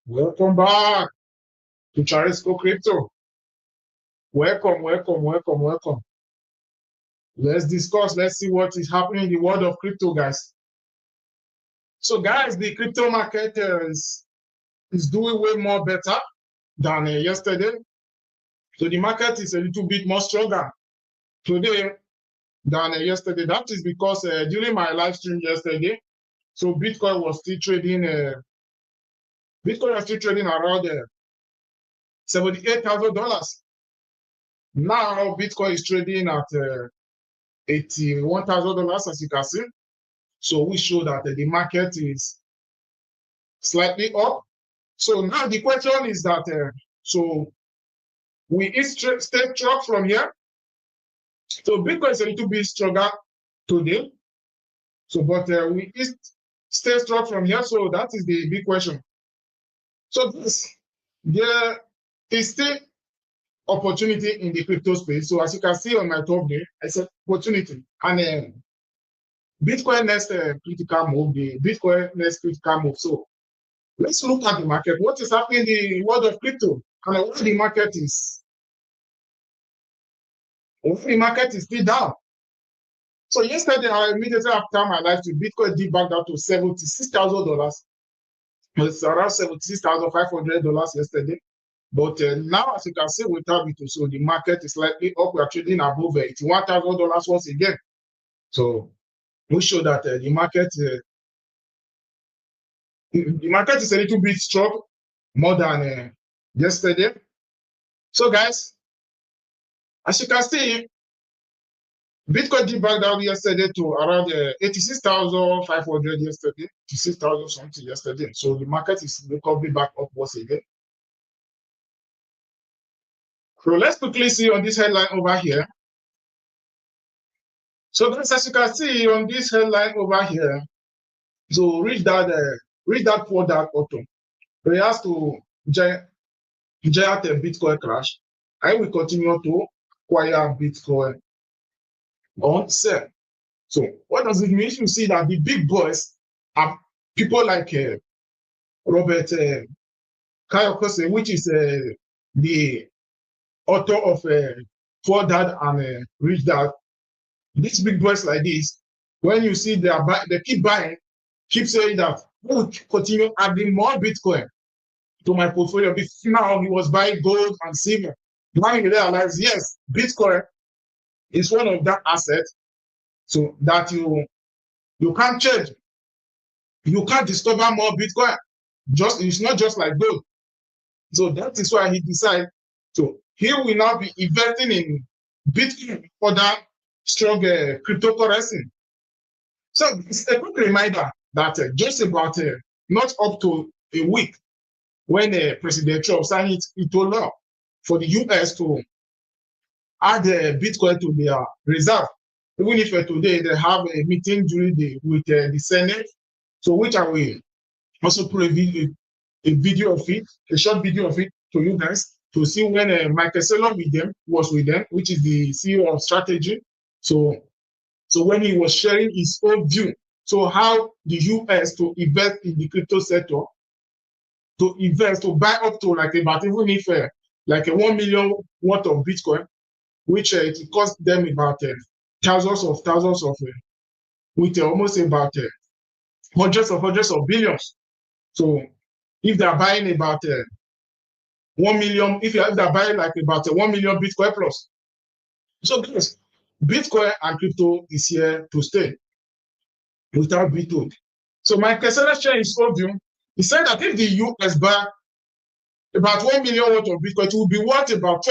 Welcome back to Charisco Crypto. Welcome, welcome, welcome, welcome. Let's discuss. Let's see what is happening in the world of crypto, guys. So, guys, the crypto market is doing way more better than yesterday. So the market is a little bit more stronger today than yesterday. That is because during my live stream yesterday, so Bitcoin was still trading. Bitcoin was still trading around $78,000. Now Bitcoin is trading at $81,000, as you can see. So we show that the market is slightly up. So now the question is that, so we stay strong from here. So Bitcoin is a little bit stronger today. So, but we stay strong from here. So that is the big question. So there is still opportunity in the crypto space. So as you can see on my top there, I said opportunity. And Bitcoin next critical move, the Bitcoin next critical move. So let's look at the market. What is happening in the world of crypto? And why the market is still down. So yesterday, immediately after my live stream, Bitcoin did back down to $76,000. It's around $76,500 yesterday. But now, as you can see, without it, so the market is slightly up. We are trading above $81,000 once again. So we show that the market is a little bit strong, more than yesterday. So guys, as you can see, Bitcoin did back down yesterday to around 86,500 yesterday, 86,000 something yesterday. So the market is recovering back up once again. So let's quickly see on this headline over here. So guys, as you can see on this headline over here, so reach that for that autumn. It has to giant Bitcoin crash. I will continue to acquire Bitcoin on sale. So what does it mean? You see that the big boys are people like Robert Kiyosaki, which is the author of Poor Dad and Rich Dad. These big boys like this, when you see they keep buying, keep saying that we'll continue adding more Bitcoin to my portfolio. Now he was buying gold and silver. Now he realized, yes, Bitcoin is one of that assets, so that you can't change. You can't discover more Bitcoin. It's not just like gold. So that is why he decided. So he will now be investing in Bitcoin for that strong cryptocurrency. So it's a quick reminder that just about not up to a week when President Trump signed into law for the US to add Bitcoin to their reserve. Even if today they have a meeting with the Senate, so which I will also put a video of it, a short video of it to you guys to see when Michael Saylor was with them, which is the CEO of Strategy. So when he was sharing his own view, so how the US to invest in the crypto sector, to buy up to like about, even if like a 1 million worth of Bitcoin, which it cost them about thousands of with almost about hundreds of billions. So if they're buying about 1 million, if they're buying like about 1 million Bitcoin plus. So guys, Bitcoin and crypto is here to stay without being told. So Michael Saylor shared his own view. He said that if the US buy about 1 million worth of Bitcoin, it will be worth about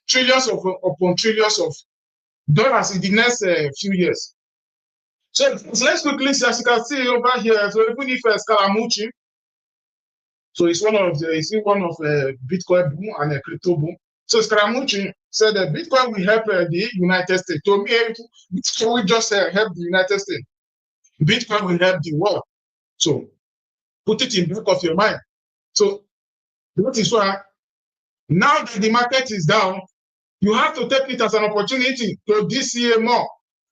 trillions upon trillions of dollars in the next few years. So let's quickly see, as you can see over here. So even if Scaramucci, so it's one of Bitcoin boom and a crypto boom. So Scaramucci said that Bitcoin will help the United States. To me, Bitcoin will just help the United States. Bitcoin will help the world. So put it in the back of your mind. So that is why now that the market is down, you have to take it as an opportunity to DCA more.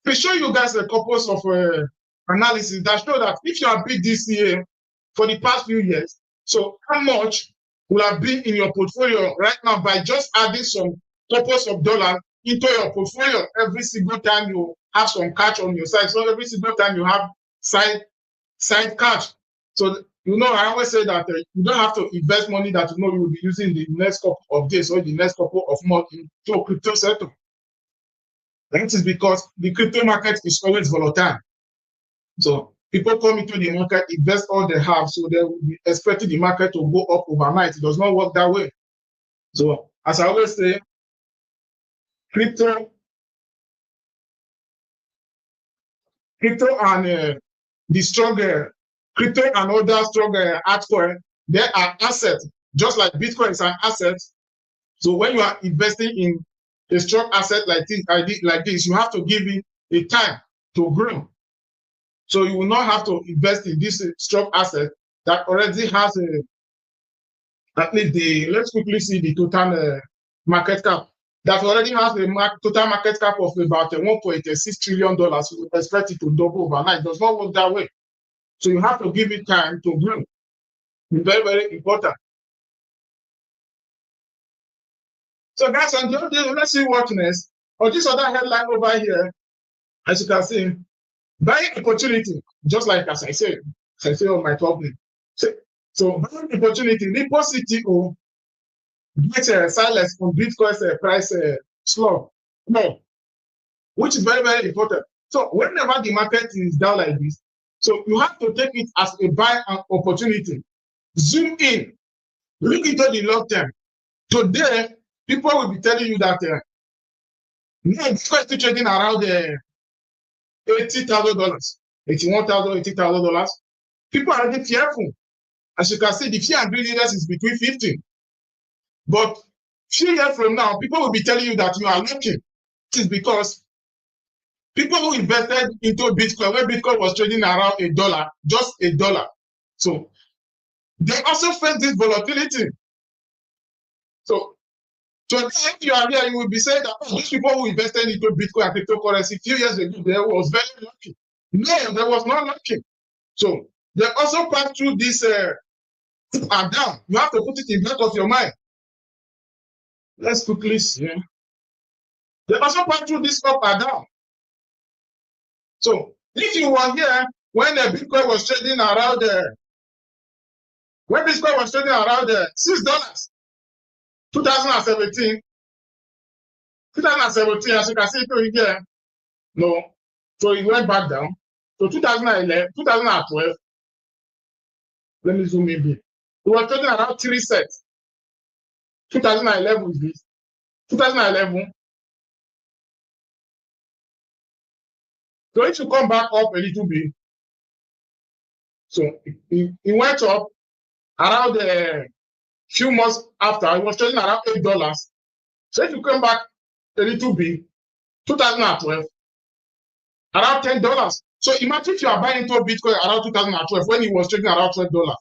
To show you guys a couple of analysis that show that if you are big DCA for the past few years. So how much will have been in your portfolio right now by just adding some couple of dollars into your portfolio every single time you have some cash on your side? So every single time you have side cash. So I always say that you don't have to invest money that you will be using the next couple of days or the next couple of months into crypto sector. That is because the crypto market is always volatile. So people come into the market, invest all they have, so they will be expecting the market to go up overnight. It does not work that way. So as I always say, crypto and the stronger crypto and other stronger altcoin, they are assets, just like Bitcoin is an asset. So when you are investing in a strong asset like this, you have to give it a time to grow. So you will not have to invest in this strong asset that already has at least let's quickly see the total market cap. That already has a total market cap of about $1.6 trillion. You expect it to double overnight. It does not work that way. So you have to give it time to grow. It's very, very important. So guys, let's see what next. On this other headline over here, as you can see, buying opportunity, just like as I said on my topic. So buying opportunity, Lipo CTO gets silence on Bitcoin's price slump. No, which is very, very important. So whenever the market is down like this, so you have to take it as a buy opportunity. Zoom in, look into the long term. Today, people will be telling you that Bitcoin is still trading around $80,000, $81,000, $80,000. People are already fearful. As you can see, the fear and greediness is between 50. But few years from now, people will be telling you that you are lucky. This is because people who invested into Bitcoin, when Bitcoin was trading around $1, just $1. So they also face this volatility. So if you are here, you will be saying that those people who invested into Bitcoin and cryptocurrency a few years ago, they was very lucky. No, they was not lucky. So they also pass through this up and down. You have to put it in the back of your mind. Let's quickly see. They also pass through this up and down. So if you were here when the Bitcoin was trading around $6, 2017, as you can see here, no, so it went back down. So 2011, 2012, let me zoom in. It was trading around 3 cents. 2011 is this. 2011. So it should come back up a little bit. So it went up around a few months after. It was trading around $8. So if you come back a little bit, 2012, around $10. So imagine if you are buying into Bitcoin around 2012 when it was trading around $12.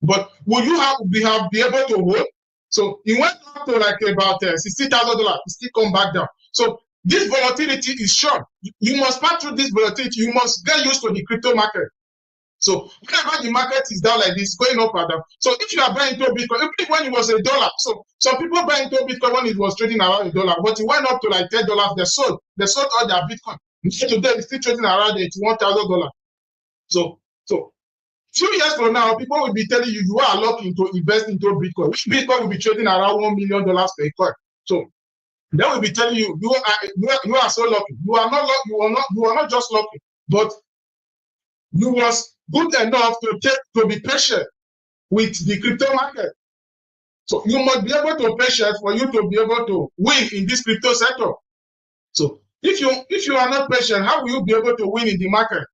But will you be able to hold? So it went up to like about $60,000. It still come back down. So this volatility is short. You must pass through this volatility. You must get used to the crypto market. So whenever the market is down like this, going up and down. So if you are buying into Bitcoin, even when it was $1, so some people buy into Bitcoin when it was trading around $1, but it went up to like $10. They sold all their Bitcoin. Today it's still trading around $81,000. So few years from now, people will be telling you are lucky to invest into Bitcoin. Which Bitcoin will be trading around $1 million per coin. So they will be telling you you are so lucky. You are not lucky. You are not just lucky, but you was good enough to be patient with the crypto market. So you must be able to patient for you to be able to win in this crypto sector. So if you are not patient, how will you be able to win in the market?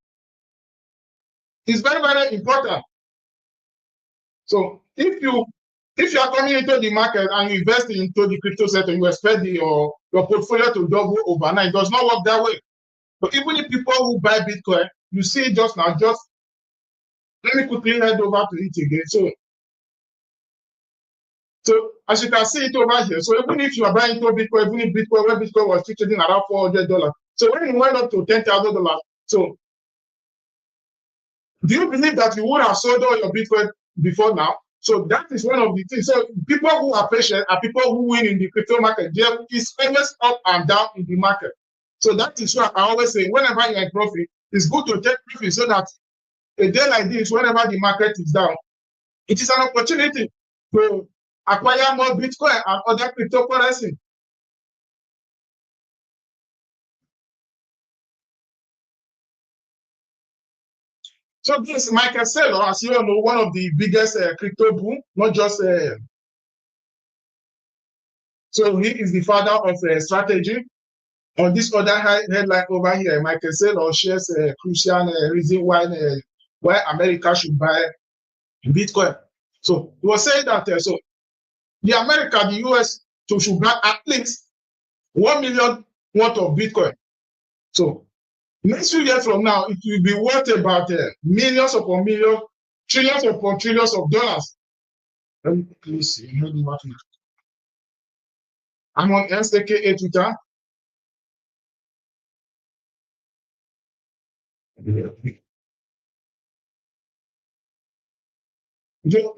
It's very, very important. So if you are coming into the market and you invest into the crypto sector, you expect your portfolio to double overnight. It does not work that way. But even if people who buy Bitcoin, you see just now, let me quickly head over to it again. So as you can see it over here, so even if you are buying into Bitcoin, even if when Bitcoin was trading around $400, so when it went up to $10,000, so Do you believe that you would have sold all your Bitcoin before now? So that is one of the things. So people who are patient are people who win in the crypto market. There is always up and down in the market. So that is why I always say, whenever you're in profit, it's good to take profit so that a day like this, whenever the market is down, it is an opportunity to acquire more Bitcoin and other cryptocurrency. So this Michael Saylor, as you all know, one of the biggest crypto boom, not just so he is the father of strategy. On this other headline over here, Michael Saylor shares a crucial reason why America should buy Bitcoin. So he was saying that so the US, should buy at least 1 million worth of Bitcoin. So next few years from now, it will be worth about millions upon millions, trillions upon trillions of dollars. Let me please see. I'm on SKA Twitter.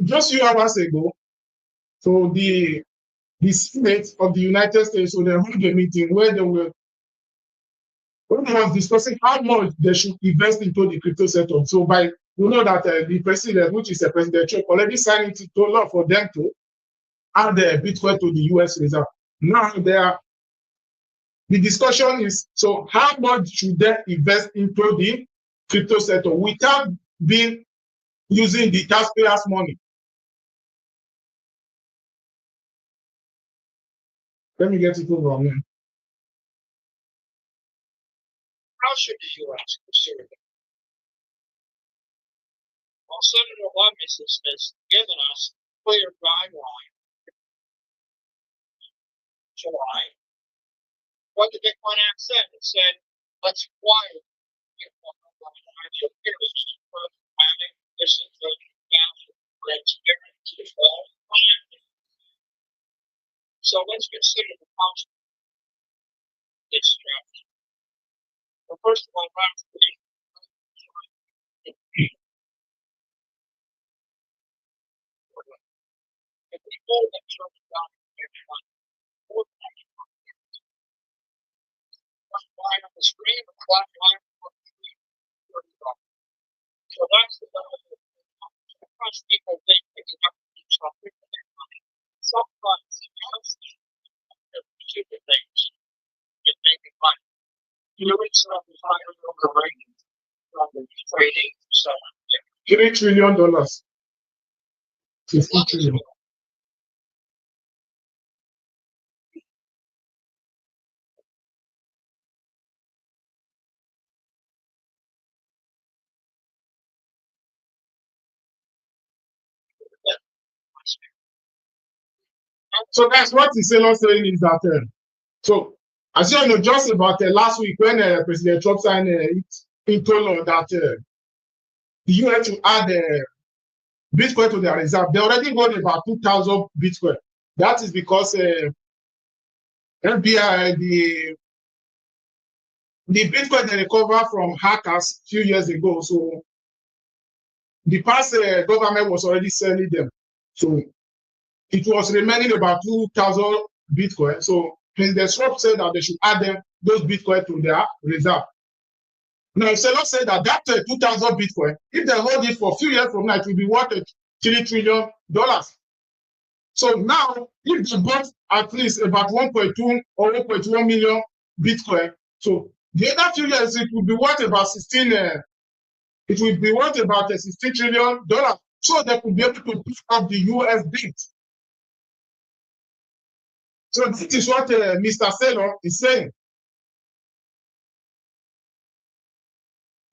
Just few hours ago, so the Senate of the United States, so they held a meeting where they was discussing how much they should invest into the crypto sector. So we know that the president, which is a President Trump, already signed into law for them to add the Bitcoin to the US reserve. Now the discussion is, so how much should they invest into the crypto sector without using the taxpayers' money? Let me get it over on here. How should the U.S. consider it? Well, Senator Lummis has given us clear guideline. July. What the Bitcoin Act said, it said, let's acquire Bitcoin over a 5-year period for planning, disinflation, value, transparency, all planning. So let's consider the cost of this strategy. Well, first of all, if we hold that term down everyone, one line on the screen, a flat line on the screen, so that's the value. Sometimes people think that you have to do something with their money. Sometimes you have to do stupid things that make it money. You know, it's not the higher over rating from the trading, so $3 trillion. 50 trillion. So that's what the sailor saying is that so as you know, just about last week when President Trump signed it into law that the US to add Bitcoin to their reserve, they already got about 2,000 Bitcoin. That is because FBI, the Bitcoin they recovered from hackers a few years ago. So the past government was already selling them. So it was remaining about 2,000 Bitcoin. So President Trump said that they should add those Bitcoin to their reserve. Now, Seller said that 2,000 Bitcoin, if they hold it for a few years from now, it will be worth $3 trillion. So now, if they bought at least about 1.2 or 1.1 million Bitcoin, so the other few years it will be worth about 16. It will be worth about $16 trillion. So they could be able to pick up the US debt. So this is what Mr. Saylor is saying.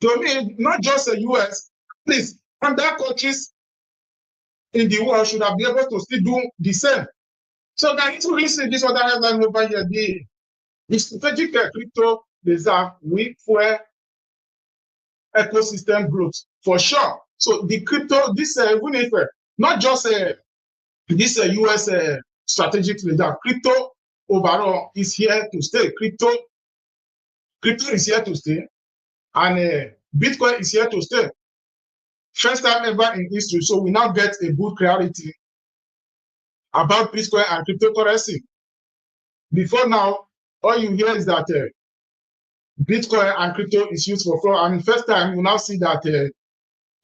To me, not just the US, please, other countries in the world should have been able to still do the same. So that it will see this other headline over here, the strategic crypto reserve will fuel ecosystem growth for sure. So the crypto, this even if not just this US strategic reserve, crypto overall is here to stay. Crypto is here to stay, and Bitcoin is here to stay. First time ever in history. So we now get a good clarity about Bitcoin and cryptocurrency. Before now, all you hear is that Bitcoin and crypto is used for fraud. And the first time, you now see that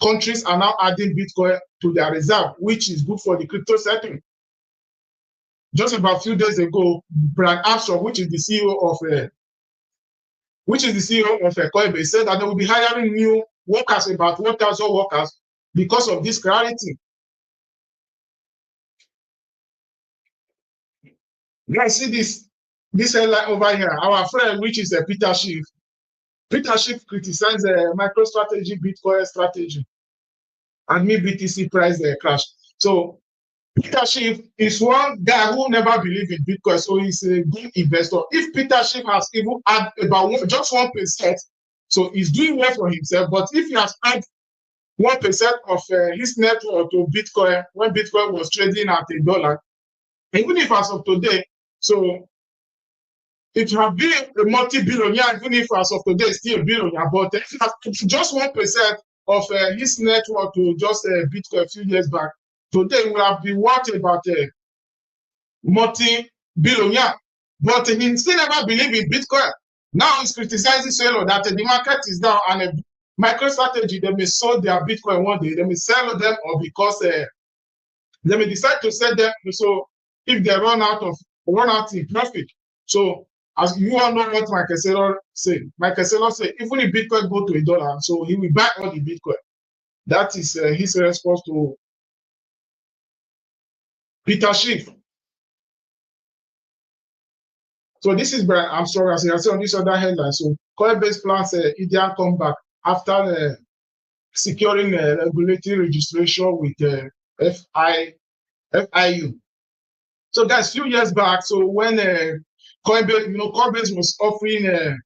countries are now adding Bitcoin to their reserve, which is good for the crypto setting. Just about a few days ago, Brian Armstrong, which is the CEO of Coinbase, said that they will be hiring new workers, about 1,000 workers, because of this clarity. Guys, see this headline over here. Our friend, which is Peter Schiff. Peter Schiff criticized the MicroStrategy Bitcoin strategy and me BTC price crash. So Peter Schiff is one guy who never believed in Bitcoin, so he's a good investor. If Peter Schiff has even had about just 1%, so he's doing well for himself. But if he has had 1% of his net worth to Bitcoin when Bitcoin was trading at $1, even if as of today, so if you have been a multi-billionaire, even if as of today still a billionaire, but if you have just 1% of his net worth to just Bitcoin a few years back, today we have been worth about a multi-billionaire. But he still never believed in Bitcoin. Now he's criticizing Selo that the market is down and MicroStrategy, they may sell their Bitcoin one day, they may sell them, or because they may decide to sell them. So if they run out in profit. So as you all know what Michael Saylor said, even if Bitcoin go to $1, so he will buy all the Bitcoin. That is his response to Peter Schiff. So this is Brian Armstrong, as you can see on this other headline. So Coinbase plans Indian comeback after securing regulatory registration with FIU. So guys, few years back, so when Coinbase was offering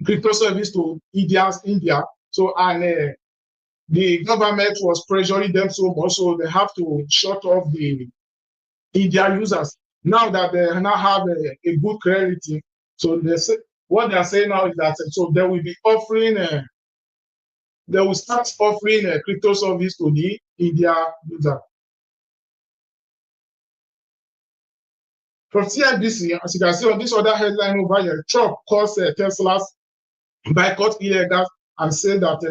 crypto service to India, so and the government was pressuring them so much, so they have to shut off the India users. Now that they now have a good credit, so they say, what they are saying now is that so they will be offering, they will start offering crypto service to the India user. From CNBC, as you can see on this other headline over here, Trump calls Tesla's boycott illegal and said that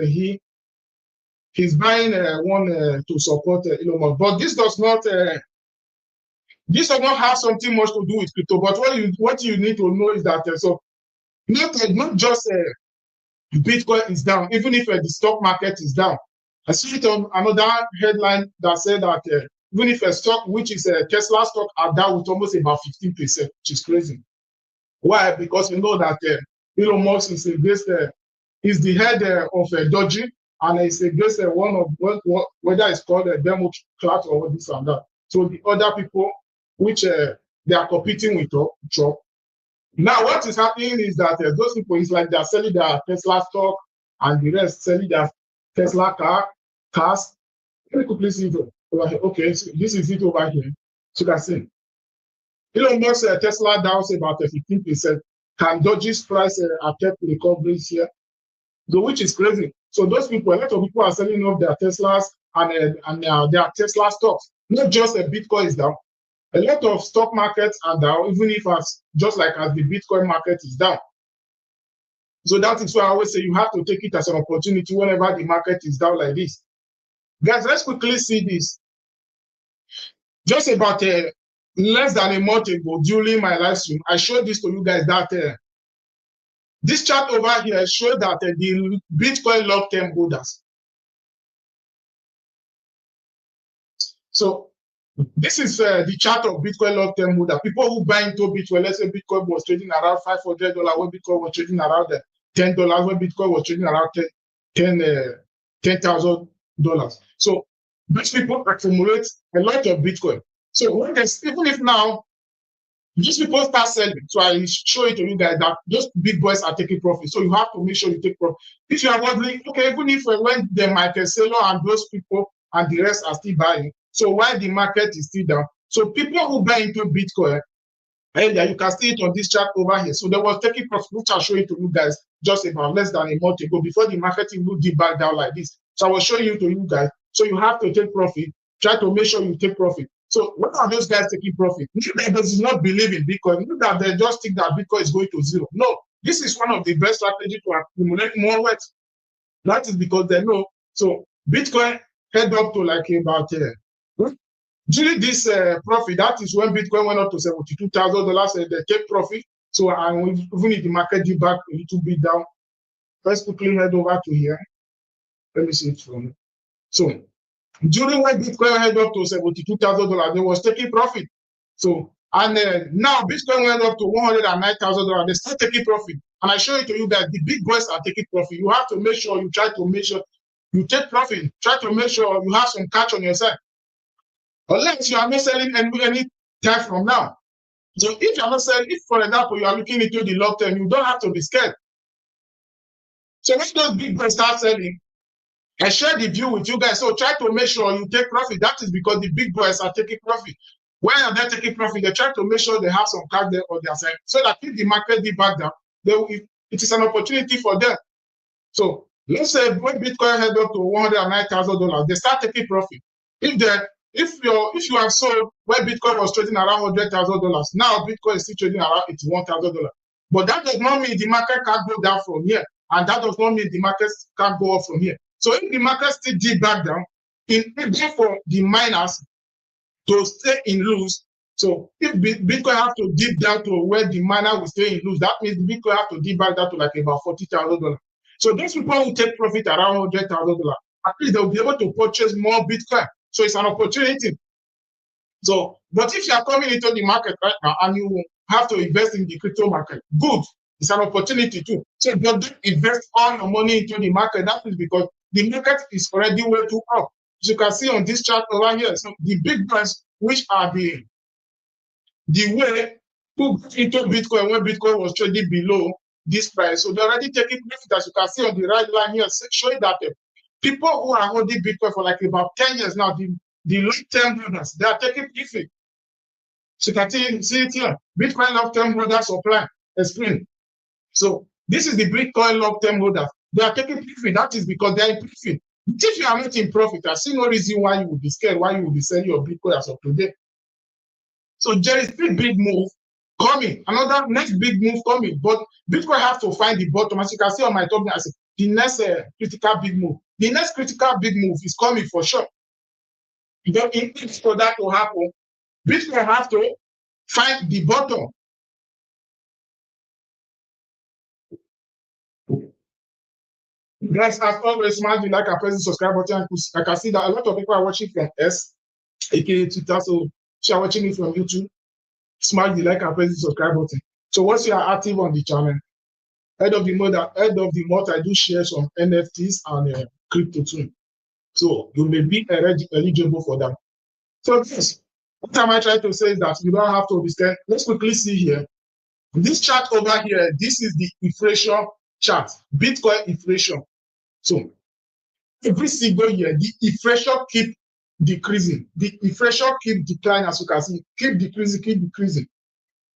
he's buying one to support Elon Musk. But this does not have something much to do with crypto. But what you need to know is that so not just Bitcoin is down, even if the stock market is down. I see it on another headline that said that even if a stock, which is a Tesla stock, are down with almost about 15%, which is crazy. Why? Because we know that Elon Musk is against, is the head of Doge, and is against one of whether it's called a Democrat or this and that. So the other people, which they are competing with Trump. Now, what is happening is that those people, it's like they're selling their Tesla stock, and the rest selling their Tesla cars. Let me quickly see it over here. Okay, so this is it over here. So you can see Elon Musk Tesla down about 15%. Can Doge's price affect recoveries here? So which is crazy. So those people, a lot of people are selling off their Teslas and their Tesla stocks. Not just Bitcoin is down. A lot of stock markets are down, even if just like as the Bitcoin market is down. So that is why I always say you have to take it as an opportunity whenever the market is down like this. Guys, let's quickly see this. Just about less than a month ago during my live stream, I showed this to you guys that this chart over here showed that the Bitcoin long-term holders. So this is the chart of Bitcoin long-term holder. People who buy into Bitcoin, let's say Bitcoin was trading around $500 when Bitcoin was trading around $10, when Bitcoin was trading around $10,000. So these people accumulate a lot of Bitcoin. So when even if now these people start selling, so I show it to you guys that those big boys are taking profit. So you have to make sure you take profit. If you are wondering, okay, even if when the Michael Saylor and those people and the rest are still buying, so why the market is still down? So people who buy into Bitcoin, earlier, you can see it on this chart over here. So they were taking profit, which I'll show it to you guys just about less than a month ago before the market even did back down like this. So I was showing you to you guys. So you have to take profit. Try to make sure you take profit. So what are those guys taking profit? That does not believe in Bitcoin. That they just think that Bitcoin is going to zero. No, this is one of the best strategies to accumulate more wealth. That is because they know. So Bitcoin head up to like about during this profit. That is when Bitcoin went up to $72,000. They take profit. So even if the market did back a little bit down, let's quickly head over to here. Let me see it from. So during when Bitcoin head up to $72,000, they was taking profit. So and now Bitcoin went up to $109,000. They start taking profit. And I show it to you that the big boys are taking profit. You have to make sure you try to make sure you take profit. Try to make sure you have some catch on your side. Unless you are not selling any time from now. So if you are not selling, if for example you are looking into the long term, you don't have to be scared. So when those big boys start selling, I share the view with you guys. So try to make sure you take profit. That is because the big boys are taking profit. When they're taking profit, they try to make sure they have some cash there on their side. So that if the market did back down, it is an opportunity for them. So let's say when Bitcoin head up to $109,000, they start taking profit. If you have sold when Bitcoin was trading around $100,000, now Bitcoin is still trading around $81,000. But that does not mean the market can't go down from here, and that does not mean the market can't go up from here. So if the market still dip back down, in order for the miners to stay in lose, so if Bitcoin have to dip down to where the miner will stay in lose, that means Bitcoin have to dip back down to like about $40,000. So those people who take profit around $100,000, at least they'll be able to purchase more Bitcoin. So it's an opportunity. So, but if you are coming into the market right now and you have to invest in the crypto market, good. It's an opportunity too. So don't invest all your money into the market. That is because the market is already way too up. As you can see on this chart over here, so the big brands, which are the way to get into Bitcoin when Bitcoin was trading below this price. So they're already taking profit, as you can see on the right line here, showing that people who are holding Bitcoin for like about 10 years now, the long-term holders, they are taking profit. So you can see it here. Bitcoin long-term holders supply explain. So this is the Bitcoin long-term holders. They are taking profit. That is because they are in profit. If you are not in profit, I see no reason why you would be scared, why you would be selling your Bitcoin as of today. So there is a big move coming, another next big move coming, but Bitcoin has to find the bottom. As you can see on my top, I said the next critical big move. The next critical big move is coming for sure. But in order for that to happen, Bitcoin has to find the bottom. Guys, as always, smash the like and press the subscribe button. I can see that a lot of people are watching from S, aka Twitter. So if you are watching it from YouTube, smash the like and press the subscribe button. So once you are active on the channel, end of the month, I do share some NFTs and crypto too. So you may be eligible for that. So this, what am I trying to say is that you don't have to be scared. Let's quickly see here. This chart over here, this is the inflation chart, Bitcoin inflation. So every single year, the inflation keep decreasing. The inflation keep declining, as you can see, keep decreasing.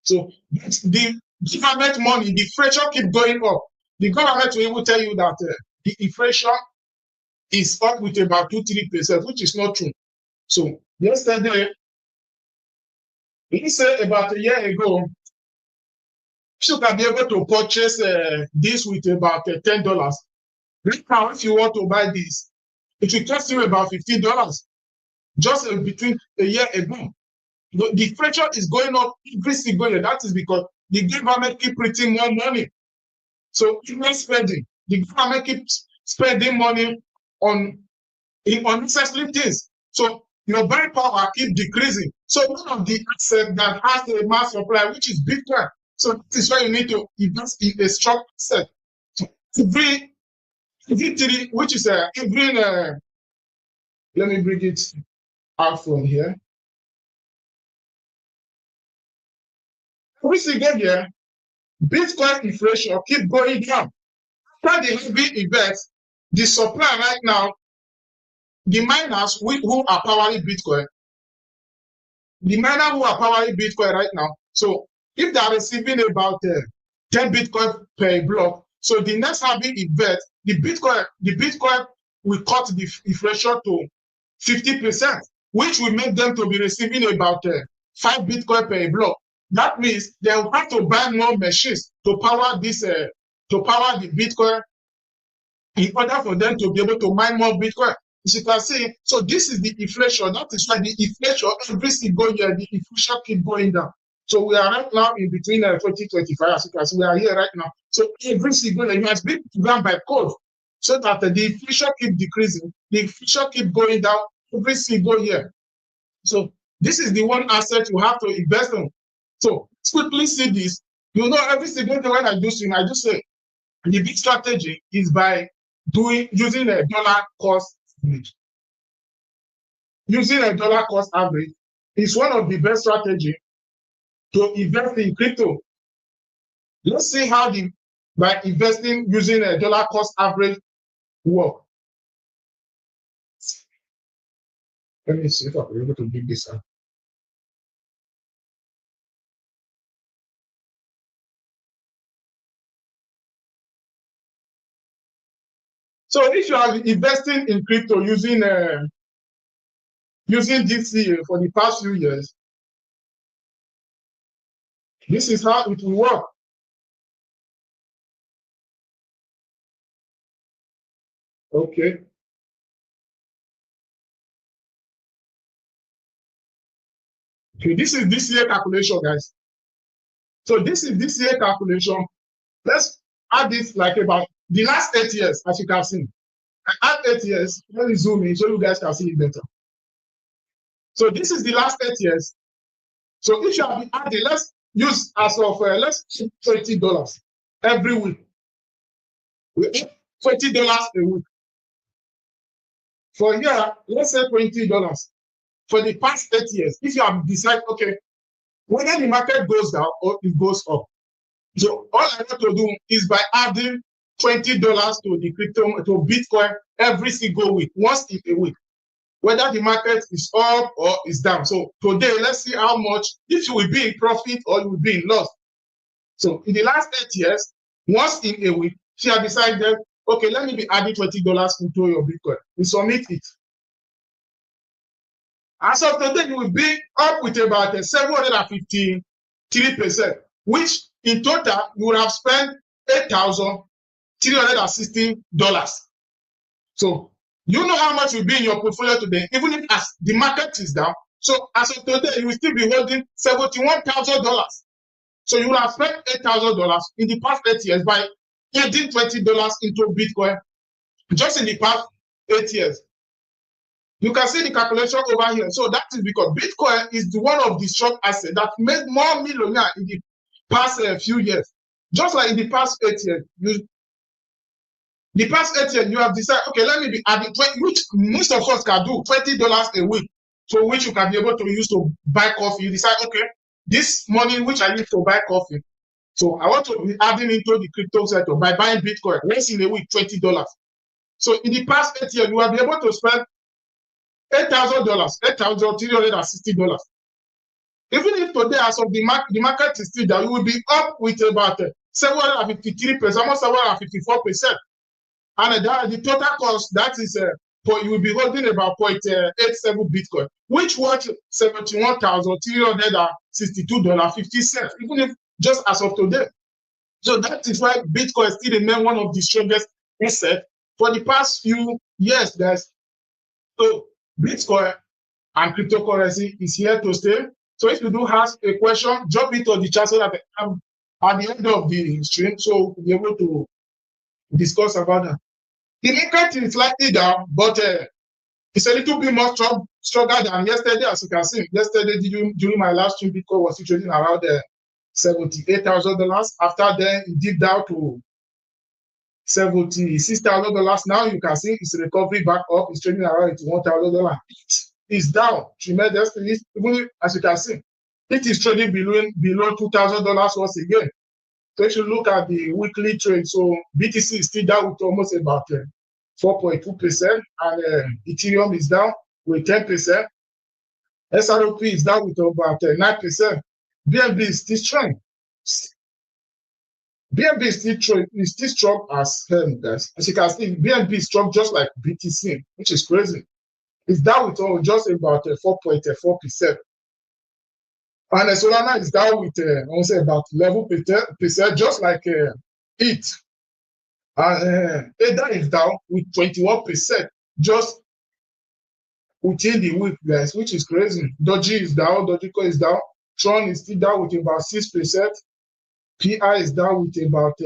So the government money, the inflation keep going up. The government will even tell you that the inflation is up with about 2-3%, which is not true. So yesterday, let's say about a year ago, you can be able to purchase this with about $10. Right now, if you want to buy this, it will cost you about $15. Just between a year ago. The inflation is going up every single year. That is because the government keep printing more money. So even spending, the government keeps spending money on unnecessary things. So your buying power keep decreasing. So one of the assets that has a mass supply, which is Bitcoin. So this is why you need to invest in a strong asset. So every which is every let me bring it out from here. Every single year, Bitcoin inflation keep going down. After the heavy events, the supply right now, the miners who are powering Bitcoin, right now, so if they are receiving about 10 Bitcoin per block, so the next halving event, the Bitcoin we cut the inflation to 50%, which will make them to be receiving about 5 Bitcoin per block. That means they will have to buy more machines to power this, to power the Bitcoin in order for them to be able to mine more Bitcoin. As you can see, so this is the inflation. That is why the inflation every single year, the inflation keep going down. So we are right now in between 2025, as you can see, we are here right now. So every single year, it has been done by code so that the inflation keep decreasing, the inflation keep going down every single year. So this is the one asset you have to invest in. So let's quickly see this. You know, every single day when I do swim, I just say the big strategy is by using a dollar cost average. Using a dollar cost average is one of the best strategy to invest in crypto. Let's see how by investing using a dollar cost average work. Let me see if I'll be able to bring this up. So if you are investing in crypto using DCA for the past few years, this is how it will work. Okay. Okay, this is DCA calculation, guys. So this is DCA calculation. Let's add this like about the last 8 years, as you can see. I add 8 years. Let me zoom in so you guys can see it better. So this is the last 8 years. So if you have been adding, let's use as of let's $20 every week. We add $20 a week. For a year, let's say $20 for the past 8 years. If you have decided, okay, whether the market goes down or it goes up. So all I want to do is by adding $20 to the crypto to Bitcoin every single week, once in a week, whether the market is up or is down. So today, let's see how much, if you will be in profit or you will be in loss. So in the last 8 years, once in a week, she has decided, okay, let me be adding $20 into your Bitcoin. We submit it. As of today, you will be up with about 753%, which in total, you will have spent $8,360. So you know how much will be in your portfolio today, even if as the market is down. So as of today, you will still be holding $71,000. So you will have spent $8,000 in the past 8 years by adding $20 into Bitcoin just in the past 8 years. You can see the calculation over here. So that is because Bitcoin is one of the strong assets that made more millionaires in the past few years. Just like in the past 8 years, you have decided, okay, let me be adding 20, which most of us can do, $20 a week, so which you can be able to use to buy coffee. You decide, okay, this money which I need to buy coffee, so I want to be adding into the crypto sector by buying Bitcoin once in a week, $20. So in the past 8 years, you will be able to spend $8,000, $8,360. Even if today, as of the market is still down, you will be up with about 753%, almost 754%. And the total cost, that is, you will be holding about 0.87 Bitcoin, which was $71,362.50, even if just as of today. So that is why Bitcoin still remains one of the strongest assets for the past few years, guys. So Bitcoin and cryptocurrency is here to stay. So if you do have a question, drop it on the chat so that at the end of the stream, so we'll be able to discuss about that. The market is slightly down, but it's a little bit more stronger than yesterday, as you can see. Yesterday, during my last stream, Bitcoin was trading around $78,000. After then, it dipped down to $76,000. Now you can see it's recovery back up. It's trading around $1,000. It's down tremendously. Even as you can see, it is trading below $2,000 once again. So if you look at the weekly trade, so BTC is still down with almost about 4.2%, and Ethereum is down with 10%. SROP is down with about 9%. BNB is still strong. BNB is still strong as guys. As you can see, BNB is strong just like BTC, which is crazy. It's down with just about 4.4%. And Solana is down with also about 11%, just like it. And ADA is down with 21%, just within the week, guys, which is crazy. Doji is down, Dogecoin is down, Tron is still down with about 6%, PI is down with about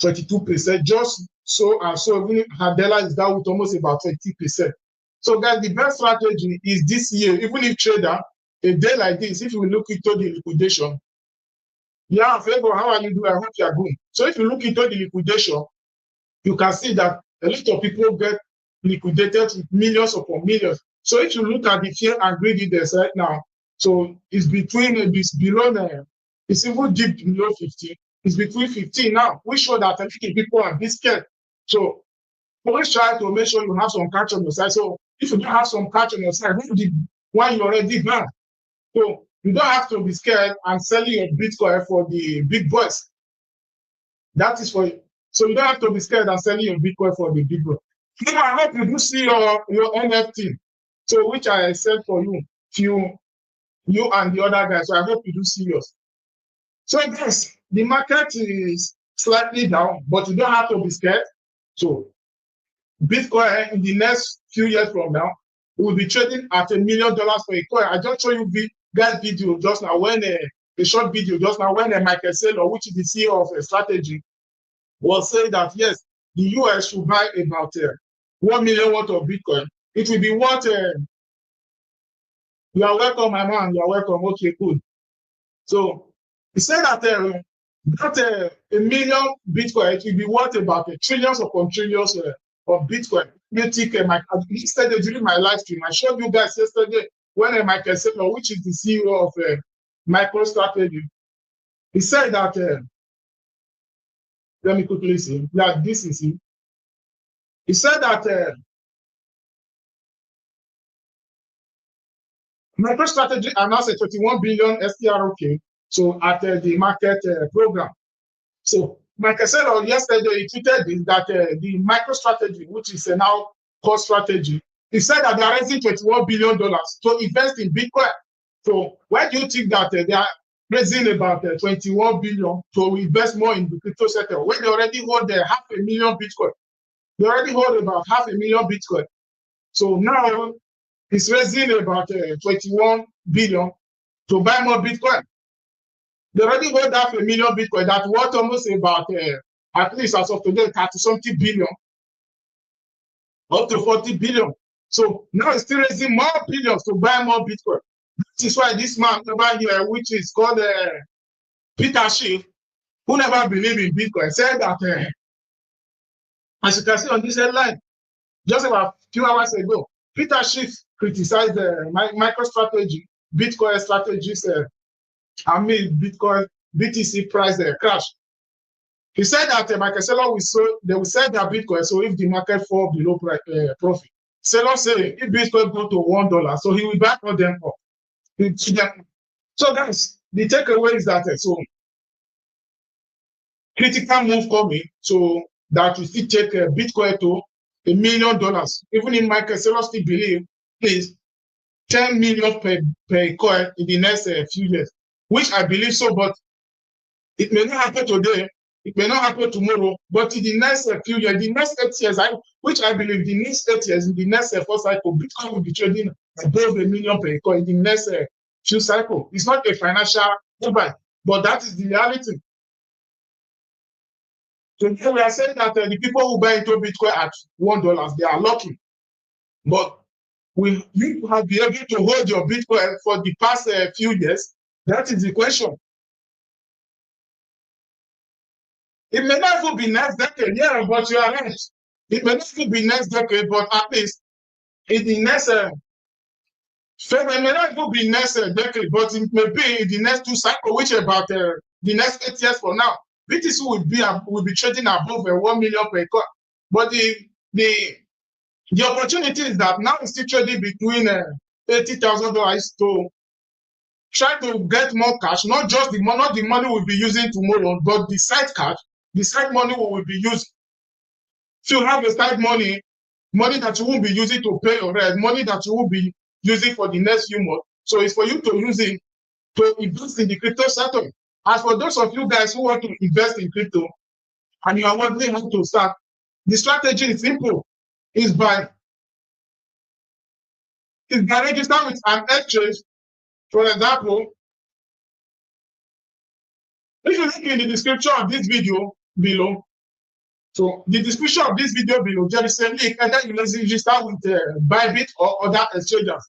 22%, just so and so. Even Hadela is down with almost about 20%. So, guys, the best strategy is this year, even if trader, a day like this, if you look into the liquidation, yeah, Favor, how are you doing? I hope you are good. So, if you look into the liquidation, you can see that a lot of people get liquidated with millions upon millions. So, if you look at the fear and greed index right now, so it's between, it's below, it's even deep below 50. It's between 15 now. We show that people are this scared. So always try to make sure you have some cash on your side. So if you don't have some cash on your side, hold the one you already have. So you don't have to be scared and selling your Bitcoin for the big boys. That is for you. So you don't have to be scared and selling your Bitcoin for the big boys. So I hope you do see your NFT. So which I said for you, you and the other guys. So I hope you do see yours. So yes, the market is slightly down, but you don't have to be scared. So Bitcoin in the next few years from now will be trading at $1 million for a coin. I just show you guys video just now when a short video just now when Michael Saylor, which is the CEO of a strategy, was saying that yes, the US should buy about 1 million worth of Bitcoin. It will be what you are welcome, my man. You are welcome. Okay, good. So he said that a million Bitcoin, it will be worth about trillions upon trillions of Bitcoin. Yesterday during my live stream, I showed you guys yesterday when Michael Saylor, which is the CEO of MicroStrategy, he said that, let me quickly see, that this is him. He said that MicroStrategy announced a 21 billion STROK, so at the market program. So Michael Saylor yesterday he tweeted that the MicroStrategy, which is now called strategy, he said that they are raising $21 billion to invest in Bitcoin. So why do you think that they are raising about 21 billion to invest more in the crypto sector when they already hold 500,000 Bitcoin? They already hold about 500,000 Bitcoin. So now it's raising about 21 billion to buy more Bitcoin. They already hold 500,000 Bitcoin that worth almost about at least as of today 30-something billion, up to 40 billion. So now it's still raising more billions to buy more Bitcoin. This is why this man over here, which is called Peter Schiff, who never believed in Bitcoin, said that as you can see on this headline, just about a few hours ago, Peter Schiff criticized MicroStrategy, Bitcoin strategies, Bitcoin BTC price crash. He said that Michael Saylor they will sell their Bitcoin, so if the market fall below profit. Saylor say if Bitcoin go to $1, so he will back all them up. So guys, the takeaway is that so critical move coming, so that we still take Bitcoin to $1 million. Even if Michael Saylor still believe, please, 10 million per coin in the next few years, which I believe so, but it may not happen today, it may not happen tomorrow, but in the next few years, the next 8 years, which I believe the next 8 years, in the next 4 cycle, Bitcoin will be trading above $1 million per coin in the next few cycles. It's not a financial mobile, but that is the reality. So we are saying that the people who buy into Bitcoin at $1, they are lucky. But will you have been able to hold your Bitcoin for the past few years? That is the question. It may not even be next decade, yeah, but you are right. It may not even be next decade, but at least in the next, it may not even be next decade, but it may be in the next 2 cycles, which is about the next 8 years from now. BTC will be trading above 1 million per coin. But the opportunity is that now it's still trading between $80,000 to try to get more cash, not just the money, not the money we'll be using tomorrow, but the side cash, the side money we will be using. So you have a side money that you won't be using to pay your rent, money that you will be using for the next few months. So it's for you to use it to invest in the crypto sector. As for those of you guys who want to invest in crypto and you are wondering how to start, the strategy is simple. It's by registering with an exchange. For example, if you look in the description of this video below, so the description of this video below, there is a link, and then you register with BYBIT or other exchanges.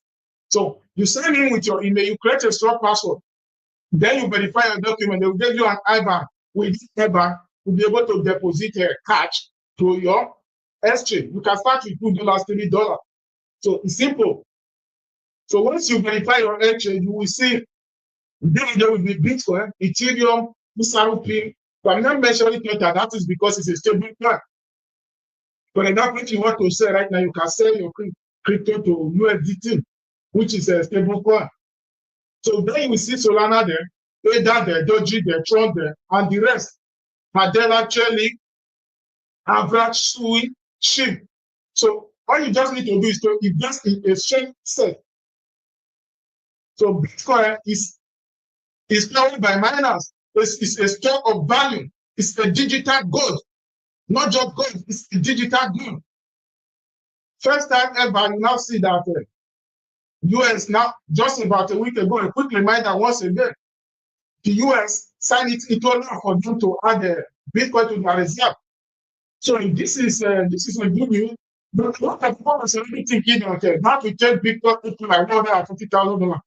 So you sign in with your email, you create a strong password, then you verify your document, they will give you an IBAN. With this IBAN, you'll be able to deposit cash to your exchange. You can start with $2, $3. So it's simple. So once you verify your exchange, you will see there will be Bitcoin, Ethereum, XRP. But I'm not mentioning Tether. That is because it's a stable coin. For example, if you want to sell right now, you can sell your crypto to USDT, which is a stable coin. So then you will see Solana there, Ada there, Doji there, Tron there, and the rest. Padella, Cherry, Average, Sui, Shim. So all you just need to do is to invest in a straight set. So Bitcoin is powered by miners. It's a store of value. It's a digital gold. Not just gold, it's a digital gold. First time ever, you now see that US now, just about a week ago, a quick reminder once again, the US signed it into law for them to add Bitcoin to their reserve. So this is a good news. But a lot of people are already thinking that now to take Bitcoin to like $150,000.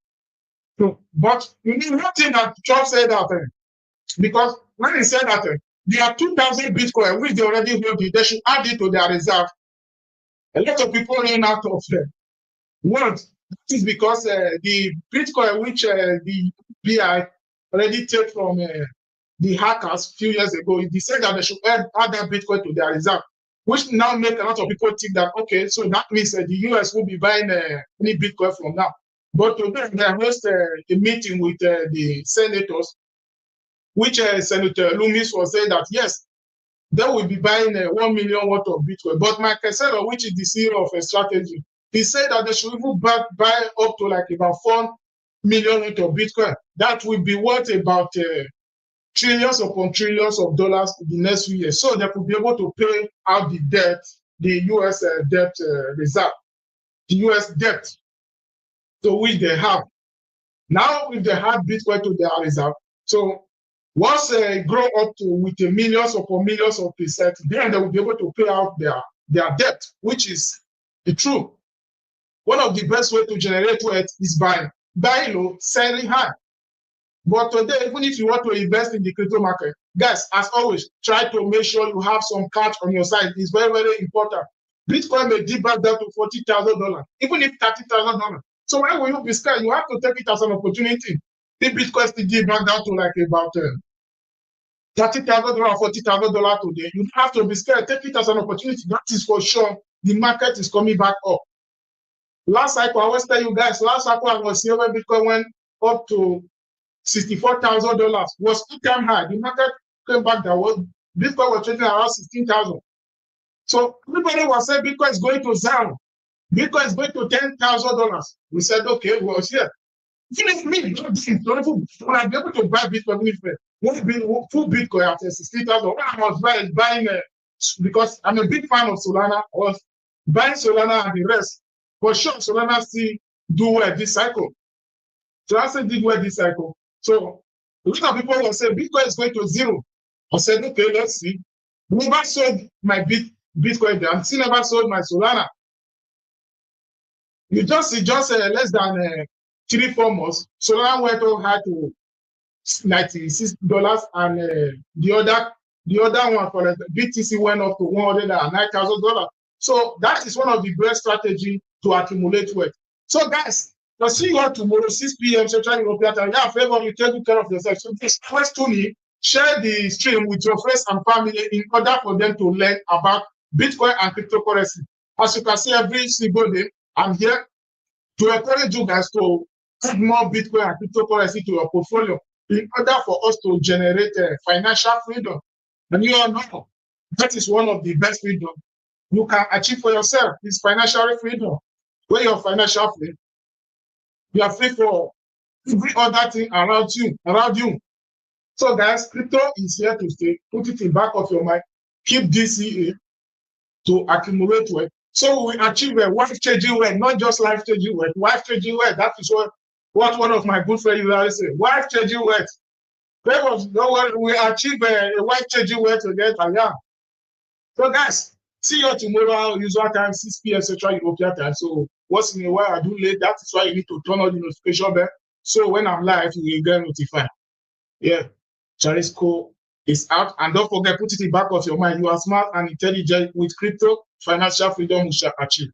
So, but you need nothing that Trump said that because when he said that there are 2,000 Bitcoin which they already hold, they should add it to their reserve. A lot of people ran out of words. That is because the Bitcoin which the BI already take from the hackers a few years ago, they said that they should add that Bitcoin to their reserve, which now make a lot of people think that, okay, so that means the US will be buying any Bitcoin from now. But today they host a meeting with the senators, which Senator Loomis was saying that, yes, they will be buying 1 million worth of Bitcoin. But Mike Casero, which is the CEO of a strategy, he said that they should even buy up to like about 4 million worth of Bitcoin. That will be worth about trillions upon trillions of dollars in the next few years. So they could be able to pay out the debt, the US debt reserve, the US debt, to which they have. Now, if they have Bitcoin to their reserve, so once they grow up to with millions upon millions of percent, then they will be able to pay out their debt, which is the truth. One of the best way to generate wealth is by buying low, selling high. But today, even if you want to invest in the crypto market, guys, as always, try to make sure you have some cash on your side. It's very, very important. Bitcoin may dip back down to $40,000, even if $30,000. So why will you be scared? You have to take it as an opportunity. If Bitcoin still dip back down to like about $30,000 or $40,000 today, you have to be scared. Take it as an opportunity. That is for sure. The market is coming back up. Last cycle, I always tell you guys, last cycle I was here when Bitcoin went up to $64,000, was all-time high. The market came back that was Bitcoin was trading around 16,000. So everybody was saying Bitcoin is going to zero. Bitcoin is going to $10,000. We said, okay, we was here. Even if me, when I be able to buy Bitcoin, full Bitcoin at 16,000, when I was buying because I'm a big fan of Solana, I was buying Solana and the rest. For sure, Solana still do well this cycle. Solana still did well this cycle. So a lot of people will say Bitcoin is going to zero. I said, okay, let's see. Never sold my Bitcoin there. I still never sold my Solana. You just see less than 3-4 months. Solana went up high to $96, and the other one for the BTC went up to $109,000. So that is one of the best strategy to accumulate wealth. So guys, I'll see you all tomorrow, 6 p.m. Central European time. Yeah, favor you take good care of yourself. So please tune in, share the stream with your friends and family in order for them to learn about Bitcoin and cryptocurrency. As you can see, every single day, I'm here to encourage you guys to add more Bitcoin and cryptocurrency to your portfolio in order for us to generate financial freedom. And you all know that is one of the best freedom you can achieve for yourself is financial freedom. When you're financial free, you are free for every other thing around you. So guys, crypto is here to stay. Put it in back of your mind. Keep DCA to accumulate wealth. So we achieve a life-changing wealth, not just life-changing wealth. Life-changing wealth. That is what one of my good friends always say. Life-changing wealth. We achieve a life-changing wealth together. Yeah. So guys, see you tomorrow, usual time, 6 p.m. Central European time. So once in a while I do late, that is why you need to turn on the notification bell. So when I'm live, you will get notified. Yeah. Charisco is out. And don't forget, put it in the back of your mind. You are smart and intelligent with crypto. Financial freedom we shall achieve.